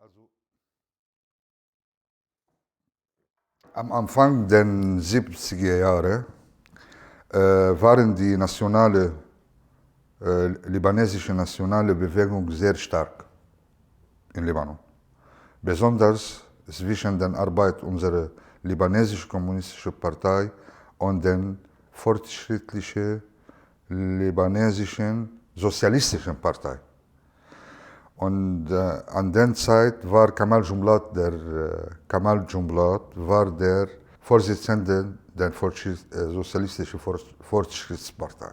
Also am Anfang der 70er Jahre waren die libanesische nationale Bewegung sehr stark in Libanon. Besonders zwischen der Arbeit unserer libanesischen kommunistischen Partei und der fortschrittlichen libanesischen sozialistischen Partei. Und an der Zeit war Kamal Jumblat war der Vorsitzende der Sozialistischen Fortschrittspartei.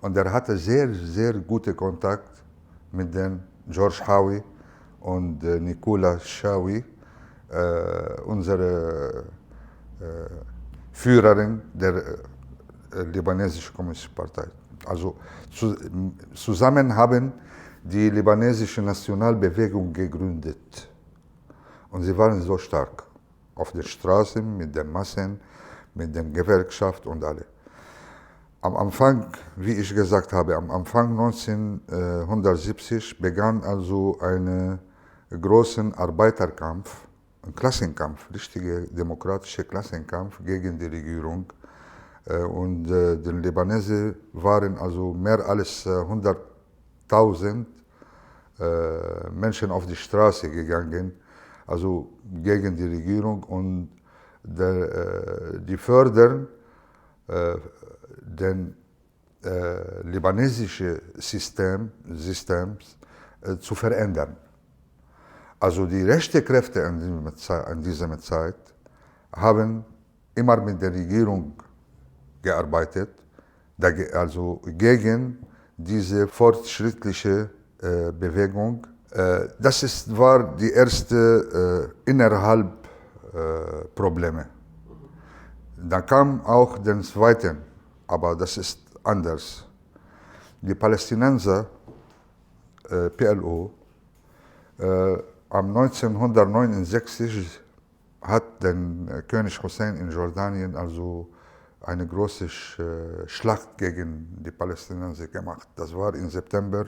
Und er hatte sehr, sehr gute Kontakt mit den George Hawi und Nicola Shawi, unsere Führerin der libanesischen kommunistischen Partei. Also zusammen haben die libanesische Nationalbewegung gegründet. Und sie waren so stark. Auf den Straßen, mit den Massen, mit der Gewerkschaft und alle. Am Anfang, wie ich gesagt habe, am Anfang 1970 begann also ein großer Arbeiterkampf, ein Klassenkampf, richtiger demokratischer Klassenkampf gegen die Regierung. Und die Libanesen waren also mehr als 100.000 Menschen auf die Straße gegangen, also gegen die Regierung, und die fördern den libanesischen Systems zu verändern. Also die rechten Kräfte an dieser Zeit haben immer mit der Regierung gearbeitet, also gegen diese fortschrittliche Bewegung. Das war die erste innerhalb Probleme. Dann kam auch der zweite, aber das ist anders. Die Palästinenser, PLO, am 1969 hat der König Hussein in Jordanien also eine große Schlacht gegen die Palästinenser gemacht. Das war im September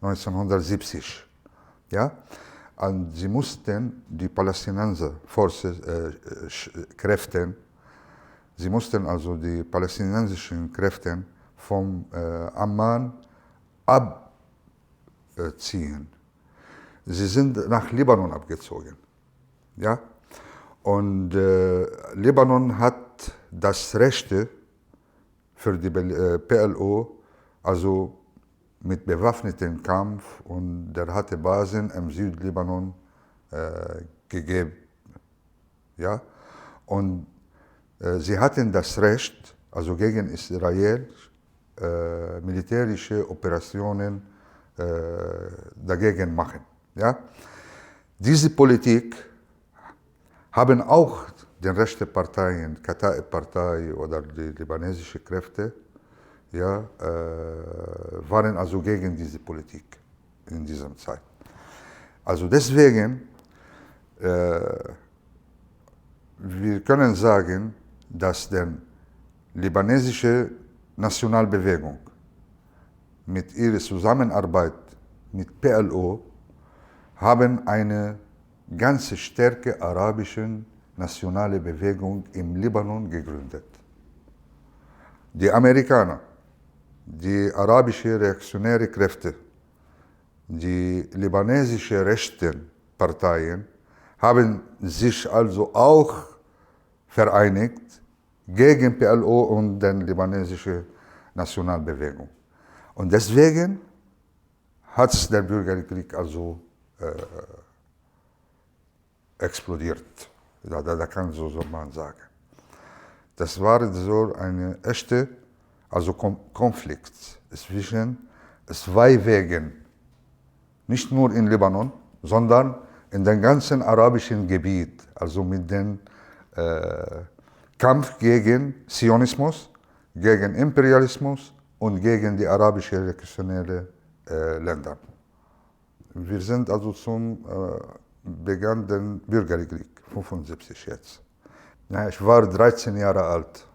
1970. Ja? Und sie mussten die Palästinenser Kräfte, sie mussten also die palästinensischen Kräfte vom Amman abziehen. Sie sind nach Libanon abgezogen. Ja? Und Libanon hat das Recht für die PLO, also mit bewaffnetem Kampf, und der hatte Basen im Südlibanon gegeben. Ja? Und sie hatten das Recht, also gegen Israel militärische Operationen dagegen machen. Ja? Diese Politik haben auch die rechten Parteien, Kataib-Partei oder die libanesischen Kräfte, ja, waren also gegen diese Politik in dieser Zeit. Also deswegen, wir können sagen, dass die libanesische Nationalbewegung mit ihrer Zusammenarbeit mit PLO haben eine ganz starke arabische nationale Bewegung im Libanon gegründet. Die Amerikaner, die arabische reaktionäre Kräfte, die libanesische rechten Parteien haben sich also auch vereinigt gegen PLO und die libanesische Nationalbewegung. Und deswegen hat der Bürgerkrieg also explodiert. Da kann so man sagen. Das war so ein echter Konflikt zwischen zwei Wegen. Nicht nur in Libanon, sondern in dem ganzen arabischen Gebiet. Also mit dem Kampf gegen Zionismus, gegen Imperialismus und gegen die arabischen reaktionären Länder. Wir sind also begann den Bürgerkrieg, 1975 jetzt. Ja, ich war 13 Jahre alt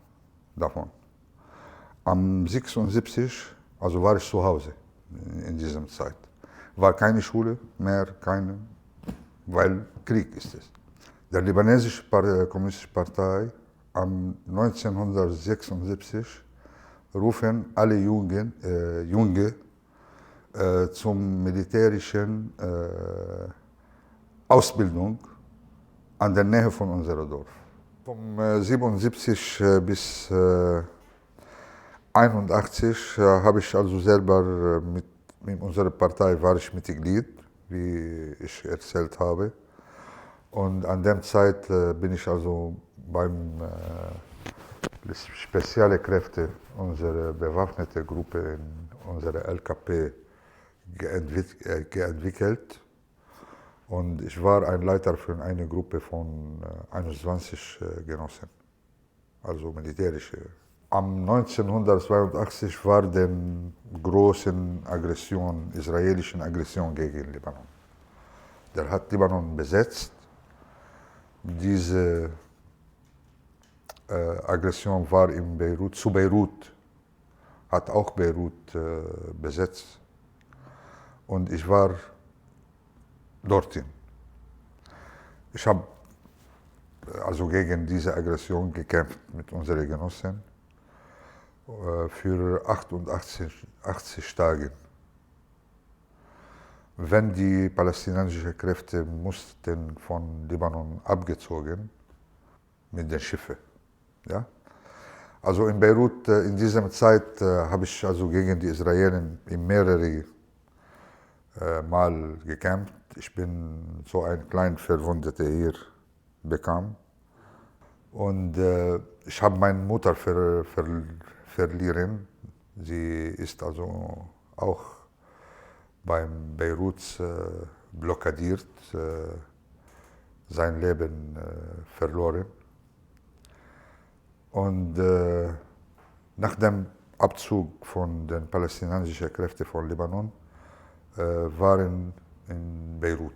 davon. Am 76, also war ich zu Hause in dieser Zeit. War keine Schule mehr, keine. weil Krieg ist es. Der libanesische Kommunistische Partei am 1976 rufen alle Junge zum militärischen Ausbildung an der Nähe von unserem Dorf. Vom 77 bis 81 habe ich also selber mit unserer Partei war ich Mitglied, wie ich erzählt habe. Und an der Zeit bin ich also beim spezielle Kräfte, unsere bewaffnete Gruppe in unserer LKP geentwickelt. Und ich war ein Leiter für eine Gruppe von 21 Genossen, also militärische. Am 1982 war die große israelische Aggression gegen Libanon. Der hat Libanon besetzt. Diese Aggression war in Beirut, zu Beirut, hat auch Beirut besetzt. Und ich war dorthin. Ich habe also gegen diese Aggression gekämpft mit unseren Genossen für 80 Tage. Wenn die palästinensischen Kräfte mussten von Libanon abgezogen mit den Schiffen. Ja? Also in Beirut in dieser Zeit habe ich also gegen die Israelis in mehrere Mal gekämpft. Ich bin so ein kleiner Verwundeter hier bekam. Und ich habe meine Mutter verlieren. Sie ist also auch beim Beirut blockadiert, sein Leben verloren. Und nach dem Abzug von den palästinensischen Kräften von Libanon waren in Beirut,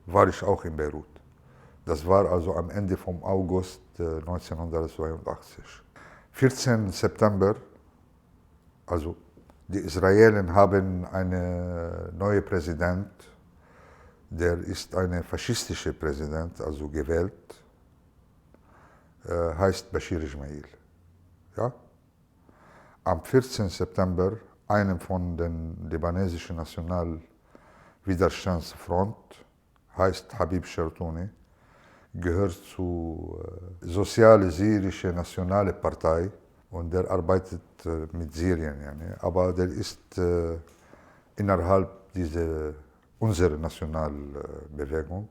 war ich auch in Beirut. Das war also am Ende vom August 1982. 14. September, also die Israelis haben einen neuen Präsident, der ist ein faschistischer Präsident, also gewählt, heißt Bashir Ismail. Ja? Am 14. September, einem von den libanesischen Nationalwiderstandsfront, heißt Habib Shartouni, gehört zur Soziale Syrische Nationale Partei und der arbeitet mit Syrien. Aber der ist innerhalb unserer Nationalbewegung,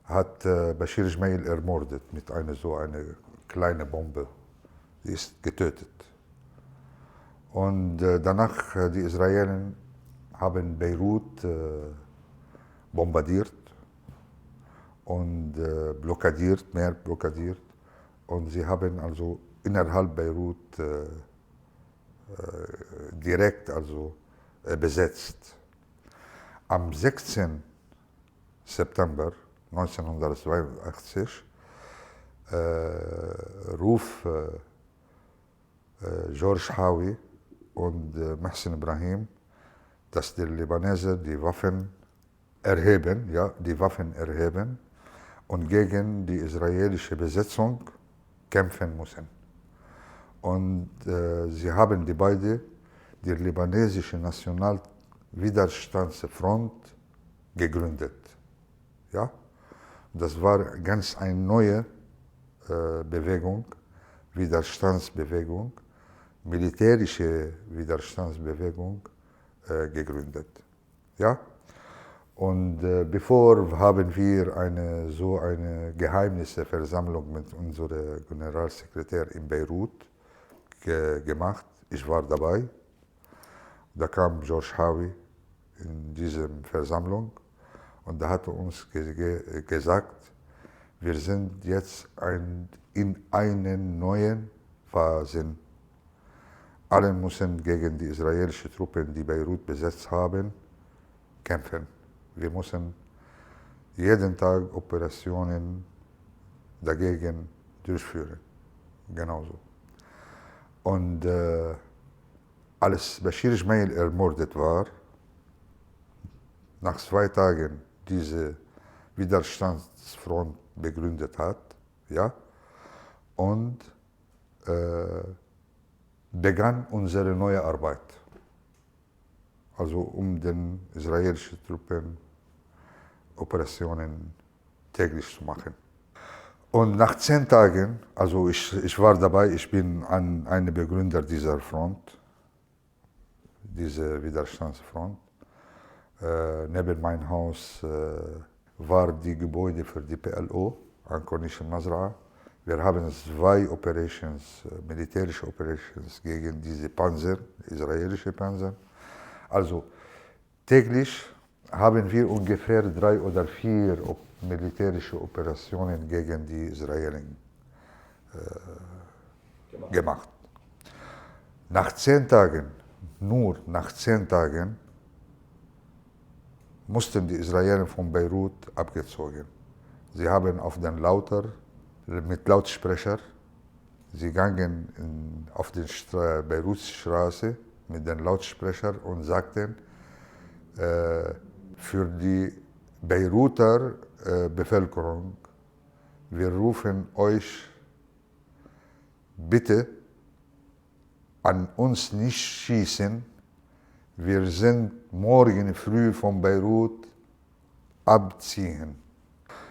hat Bashir Ismail ermordet mit einer kleinen Bombe. Die ist getötet. Und danach, die Israelis haben Beirut bombardiert und blockiert. Und sie haben also innerhalb Beirut direkt also besetzt. Am 16. September 1982 ruft George Hawi und Mohsen Ibrahim, dass die Libanesen die Waffen erheben und gegen die israelische Besetzung kämpfen müssen. Und sie haben die libanesische Nationalwiderstandsfront gegründet. Ja? Das war ganz eine neue Bewegung, Widerstandsbewegung, militärische Widerstandsbewegung gegründet. Ja? Und bevor haben wir eine Geheimnisversammlung mit unserem Generalsekretär in Beirut gemacht. Ich war dabei. Da kam George Hawi in diese Versammlung und da hat er uns gesagt, wir sind jetzt in einer neuen Phase. Alle müssen gegen die israelischen Truppen, die Beirut besetzt haben, kämpfen. Wir müssen jeden Tag Operationen dagegen durchführen. Genauso. Und als Bashir Ismail ermordet war, nach 2 Tagen diese Widerstandsfront begründet hat, ja, und begann unsere neue Arbeit. Also um den israelischen Truppen Operationen täglich zu machen. Und nach 10 Tagen, also ich war dabei, ich bin einer Begründer dieser Front, diese Widerstandsfront. Neben meinem Haus war die Gebäude für die PLO an Corniche Masra. Wir haben 2 Operations, militärische Operations gegen diese Panzer, israelische Panzer. Also täglich haben wir ungefähr 3 oder 4 militärische Operationen gegen die Israelis gemacht. Nach 10 Tagen, nur nach 10 Tagen, mussten die Israelis von Beirut abgezogen. Sie haben auf den mit Lautsprecher, sie gingen auf die Beirutstraße mit den Lautsprecher und sagten, für die Beiruter Bevölkerung, wir rufen euch bitte an uns nicht schießen, wir sind morgen früh von Beirut abziehen.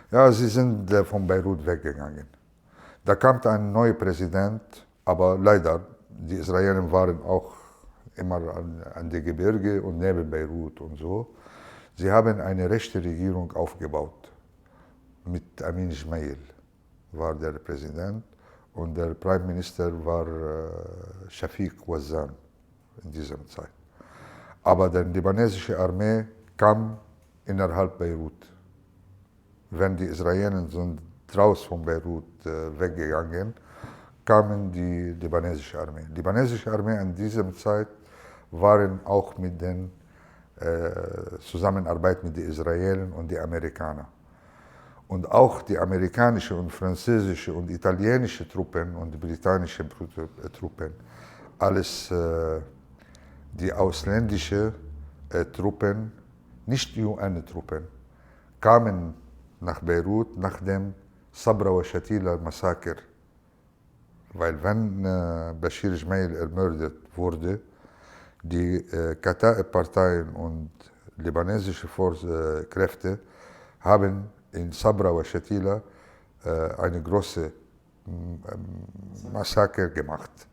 Ja, sie sind von Beirut weggegangen. Da kam ein neuer Präsident, aber leider, die Israelis waren auch immer an den Gebirge und neben Beirut und so. Sie haben eine rechte Regierung aufgebaut. Mit Amin Ismail war der Präsident und der Prime Minister war Shafiq Wazan in dieser Zeit. Aber die libanesische Armee kam innerhalb Beirut. Wenn die Israelis sind raus von Beirut weggegangen, kamen die libanesische Armee. Die libanesische Armee in dieser Zeit waren auch mit den Zusammenarbeit mit den Israelis und den Amerikanern. Und auch die amerikanische und französische und italienische Truppen und die britannische Truppen, alles die ausländischen Truppen, nicht UN-Truppen, kamen nach Beirut nach dem Sabra wa Shatila Massaker. Weil wenn Bashir Ismail ermordet wurde, die Kataib-Parteien und libanesische Kräfte haben in Sabra wa Shatila eine große Massaker gemacht.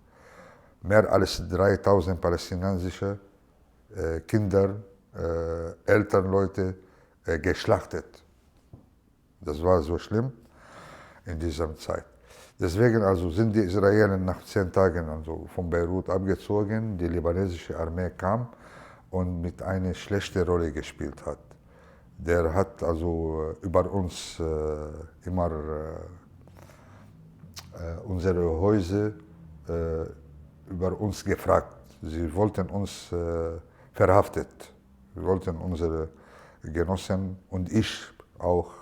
Mehr als 3000 palästinensische Kinder, Elternleute geschlachtet. Das war so schlimm in dieser Zeit. Deswegen also sind die Israelis nach 10 Tagen also von Beirut abgezogen. Die libanesische Armee kam und mit einer schlechten Rolle gespielt hat. Der hat also über uns immer unsere Häuser über uns gefragt. Sie wollten uns verhaftet. Sie wollten unsere Genossen und ich auch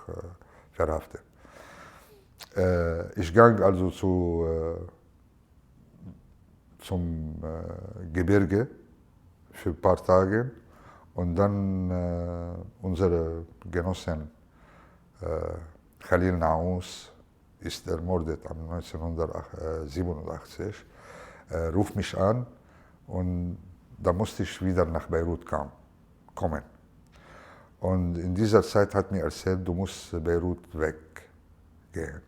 verhaften. Ich ging also zum Gebirge für ein paar Tage und dann unsere Genossen Khalil Naous ist ermordet 1987, ruft mich an und da musste ich wieder nach Beirut kommen. Und in dieser Zeit hat mir erzählt, du musst Beirut weggehen.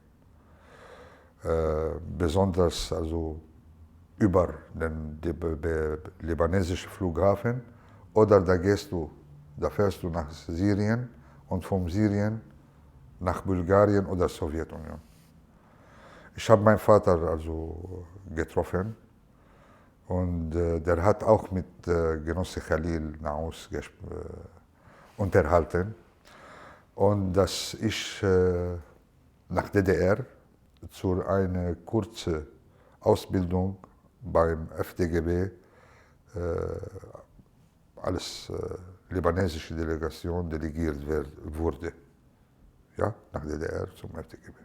Besonders also über den libanesischen Flughafen oder da fährst du nach Syrien und von Syrien nach Bulgarien oder Sowjetunion. Ich habe meinen Vater also getroffen und der hat auch mit Genosse Khalil Naous unterhalten und dass ich nach DDR zu einer kurzen Ausbildung beim FDGB als libanesische Delegation delegiert wurde. Ja, nach DDR zum FDGB.